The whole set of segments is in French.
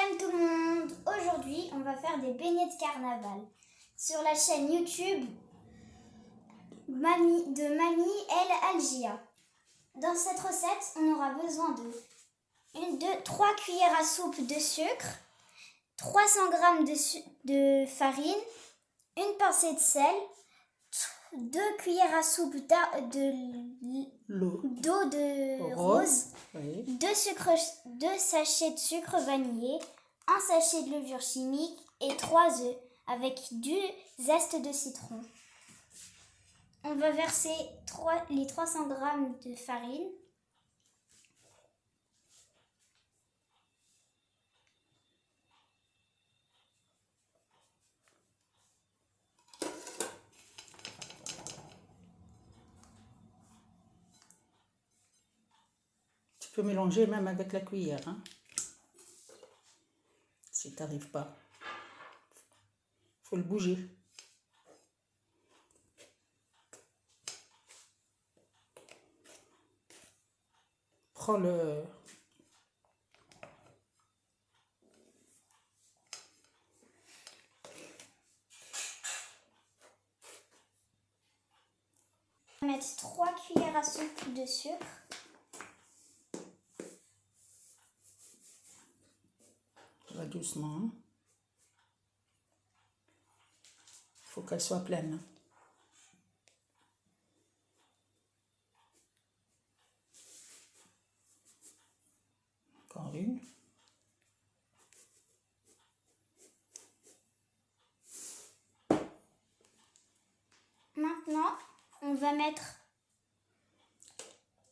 Salam tout le monde. Aujourd'hui, on va faire des beignets de carnaval sur la chaîne YouTube de Mamie El Algia. Dans cette recette, on aura besoin de 3 cuillères à soupe de sucre, 300 g de farine, une pincée de sel, 2 cuillères à soupe d'eau de rose, oui. 2 sachets de sucre vanillé, 1 sachet de levure chimique et 3 œufs avec du zeste de citron. On va verser les 300 g de farine. Tu peux mélanger même avec la cuillère, hein, si tu n'arrives pas. Faut le bouger. Prends le... On va mettre 3 cuillères à soupe de sucre. Va doucement. Il faut qu'elle soit pleine. Encore une. Maintenant, on va mettre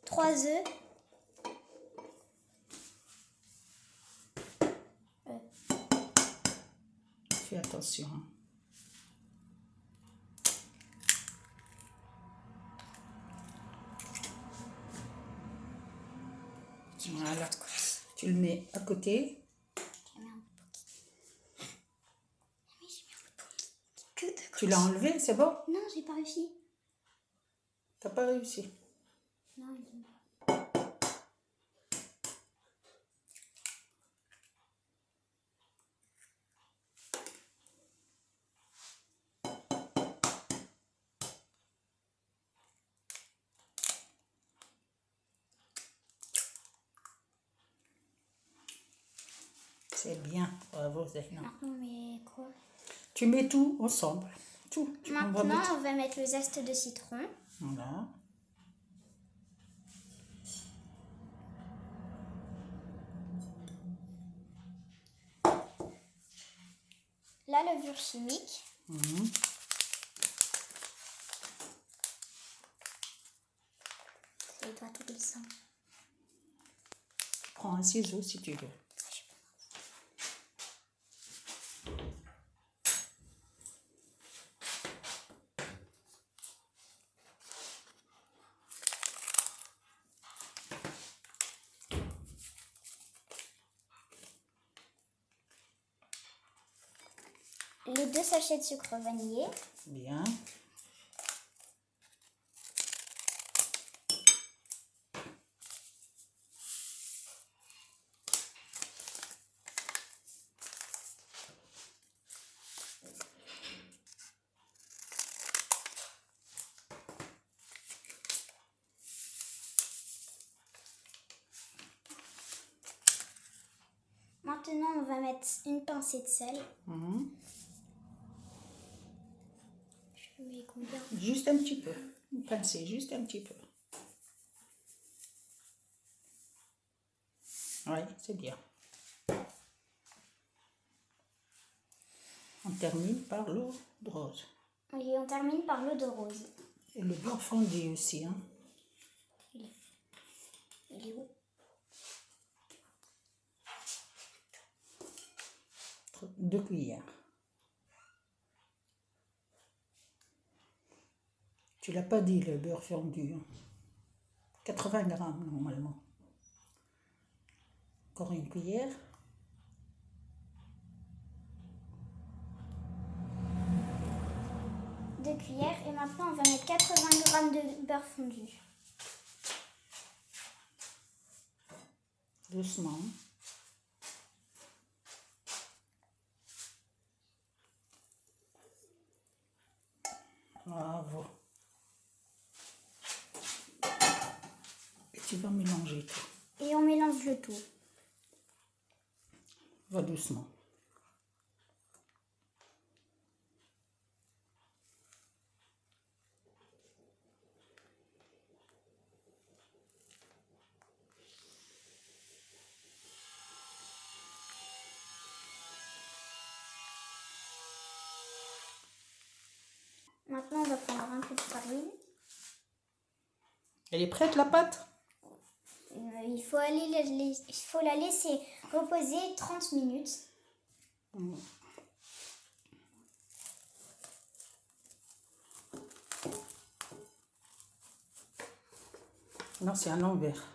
3 œufs. Fais attention. Hein. Voilà. Tu le mets à côté. Tu l'as enlevé, c'est bon? Non, j'ai pas réussi. T'as pas réussi? Non, C'est bien, bravo Zeyna. Maintenant, mais quoi? Tu mets tout ensemble. Tout. Maintenant, on va mettre le zeste de citron. Voilà. La levure chimique. Ça doit tout descendre. Prends un ciseau si tu veux. Les 2 sachets de sucre vanillé. Bien. Maintenant, on va mettre une pincée de sel. Je mets combien? Juste un petit peu. Une pincée, juste un petit peu. Oui, c'est bien. On termine par l'eau de rose. Et on termine par l'eau de rose. Et le beurre fondu aussi. Hein. Il est où? 2 cuillères. Tu l'as pas dit, le beurre fondu. Hein. 80 grammes normalement. Encore une cuillère. Deux cuillères. Et maintenant, on va mettre 80 g de beurre fondu. Doucement. Bravo. Et tu vas mélanger tout. Et on mélange le tout. Va doucement. Maintenant, on va prendre un peu de farine. Elle est prête la pâte? Il faut la laisser reposer 30 minutes. Non, c'est à l'envers.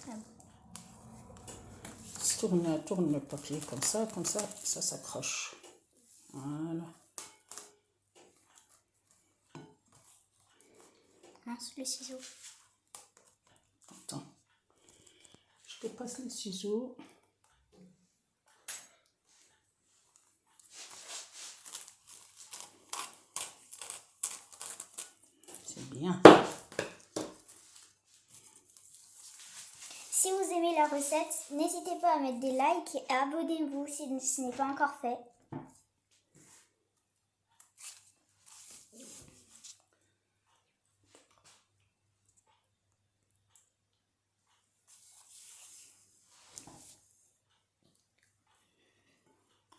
Ah bon. Tourne le papier comme ça s'accroche. Voilà. Mince, le ciseau. Attends. Je te passe les ciseaux. C'est bien. Si vous aimez la recette, n'hésitez pas à mettre des likes et abonnez-vous si ce n'est pas encore fait.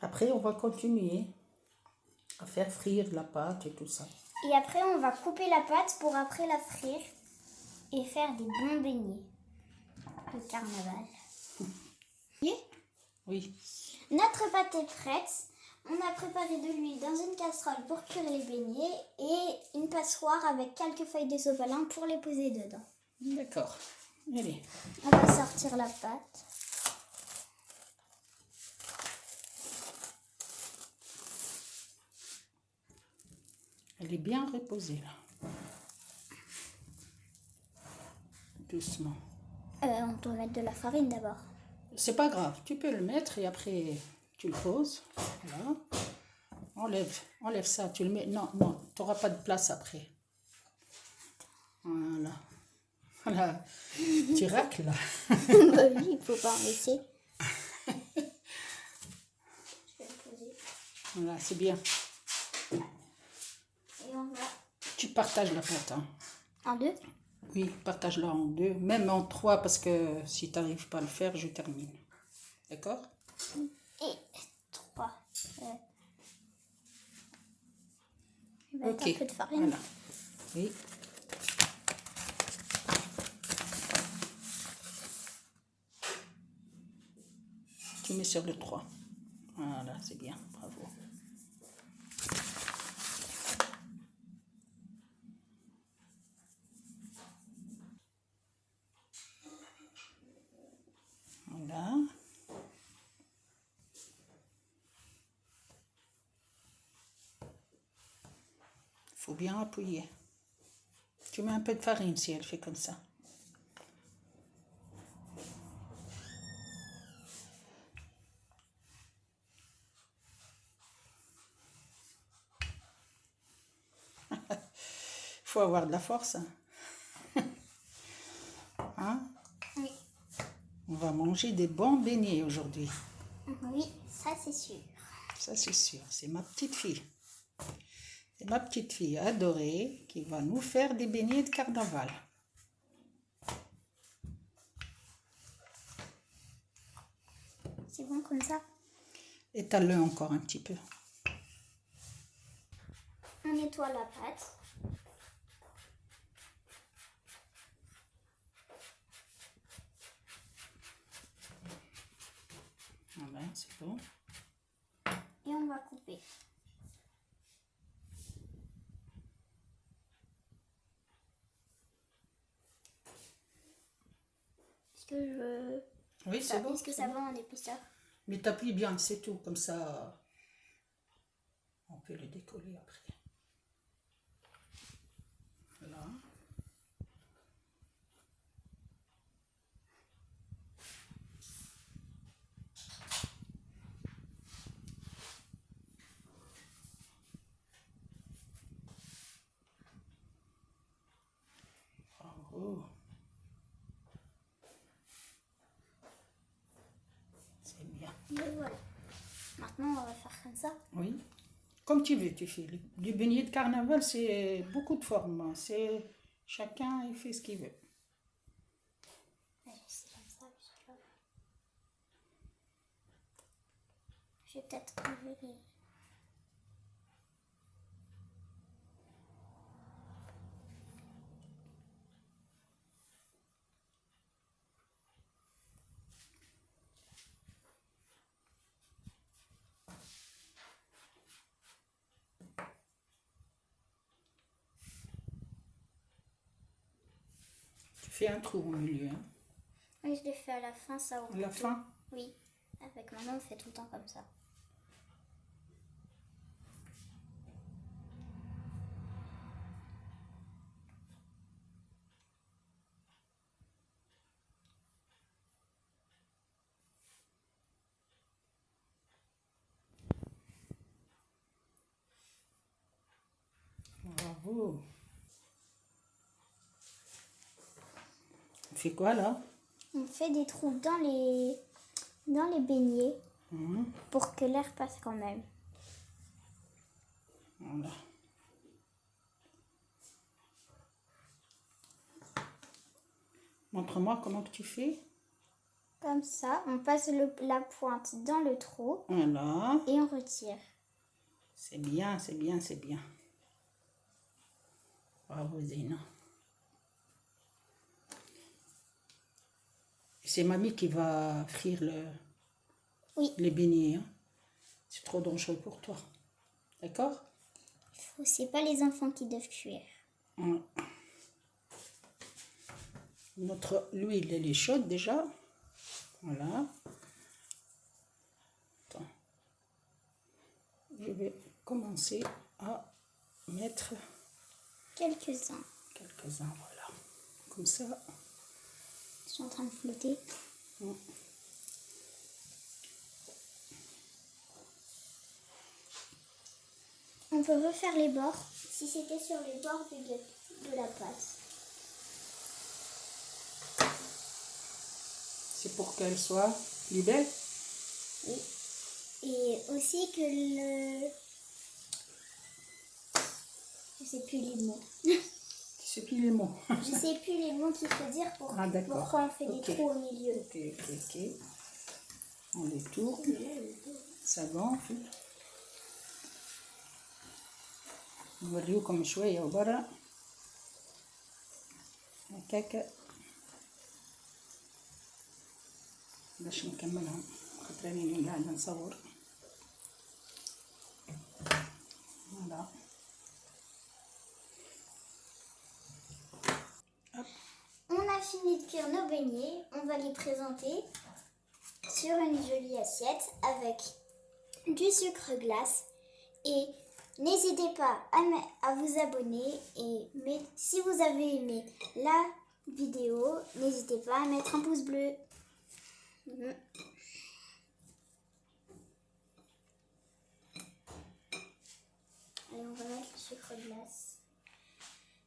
Après, on va continuer à faire frire la pâte et tout ça. Et après, on va couper la pâte pour après la frire et faire des bons beignets de carnaval. Oui. Notre pâte est prête. On a préparé de l'huile dans une casserole pour cuire les beignets et une passoire avec quelques feuilles de sopalin pour les poser dedans. D'accord. Allez. On va sortir la pâte. Elle est bien reposée là. Doucement. On doit mettre de la farine d'abord. C'est pas grave, tu peux le mettre et après tu le poses. Voilà. Enlève ça, tu le mets. Non, tu n'auras pas de place après. Voilà. Voilà. Tu racles là. Bah oui, il ne faut pas en laisser. Voilà, c'est bien. Et on va Tu partages la pâte. Hein. en deux. Oui, partage-la en deux, même en trois, parce que si tu n'arrives pas à le faire, je termine. D'accord? Et 3. Il va Ok. être un peu de farine. Voilà. Oui. Tu mets sur le 3. Voilà, c'est bien. Bravo. Voilà. Il faut bien appuyer. Tu mets un peu de farine si elle fait comme ça. Il faut avoir de la force. Hein? Oui. On va manger des bons beignets aujourd'hui. Oui, ça c'est sûr. Ça, c'est sûr. C'est ma petite fille. C'est ma petite fille adorée qui va nous faire des beignets de carnaval. C'est bon comme ça. Étale-le encore un petit peu. On nettoie la pâte. Voilà, c'est bon. Et on va couper. Est-ce que je... Oui, c'est bon. Est-ce que ça va en épaisseur? Mais t'appuies bien, c'est tout. Comme ça, on peut le décoller après. Voilà. Mais voilà. Maintenant, on va faire comme ça. Oui. Comme tu veux, tu fais. Les beignets de carnaval, c'est beaucoup de formes. C'est chacun, il fait ce qu'il veut. C'est comme ça. Je vais peut-être enlever les... Tu fais un trou au milieu. Hein. Oui, je l'ai fait à la fin, ça. À la fin? Oui. Avec maman, on fait tout le temps comme ça. Bravo. On fait quoi là? On fait des trous dans les beignets pour que l'air passe quand même. Voilà. Montre-moi comment que tu fais. Comme ça, on passe la pointe dans le trou Voilà. et on retire. C'est bien, c'est bien, c'est bien. Bravo Zéna. C'est mamie qui va frire les beignets. Hein. C'est trop dangereux pour toi. D'accord? C'est pas les enfants qui doivent cuire. Ouais. Notre l'huile, elle est chaude déjà. Voilà. Attends. Je vais commencer à mettre Quelques-uns. quelques-uns, voilà. Comme ça. Ils sont en train de flotter. On peut refaire les bords si c'était sur les bords de la pâte. C'est pour qu'elle soit plus belle. Oui. Et aussi que le... Je sais plus les mots. Tu sais plus les mots. Je sais plus les mots qu'il faut dire pour Ah, d'accord. pourquoi on fait des trous au milieu. Ok. On les tourne. Ça gonfle. نوريكم شوية وبرا هكاكا باش نكملهم خاطر راني قاعدة نصور. Voilà. On a fini de cuire nos beignets. On va les présenter sur une jolie assiette avec du sucre glace. Et n'hésitez pas à vous abonner. Mais si vous avez aimé la vidéo, n'hésitez pas à mettre un pouce bleu. Allez, on va mettre le sucre glace.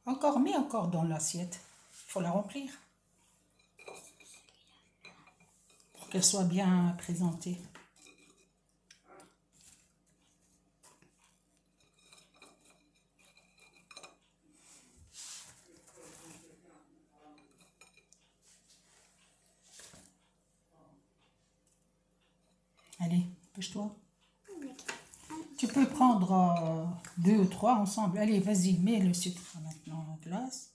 Encore, mets encore dans l'assiette. Il faut la remplir. Pour qu'elle soit bien présentée. Allez, pêche-toi. Tu peux prendre 2 ou 3 ensemble. Allez, vas-y, mets le sucre maintenant en glace.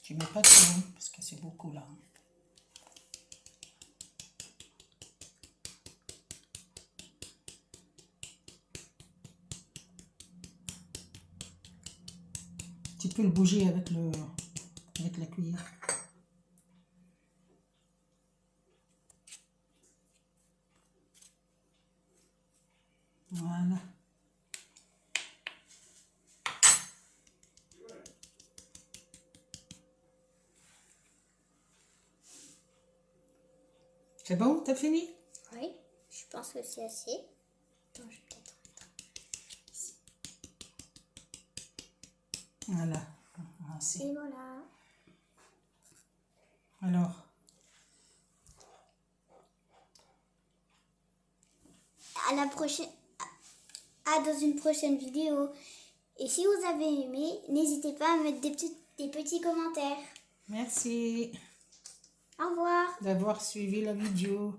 Tu mets pas trop parce que c'est beaucoup là. Tu peux le bouger avec la cuillère. Voilà. C'est bon, t'as fini? Oui, je pense que c'est assez. Attends, je vais peut-être mettre ici. Voilà. Ainsi. Et voilà. Alors, À la prochaine. Dans une prochaine vidéo. Et si vous avez aimé, n'hésitez pas à mettre des petits commentaires. merci Au revoir. d'avoir suivi la vidéo.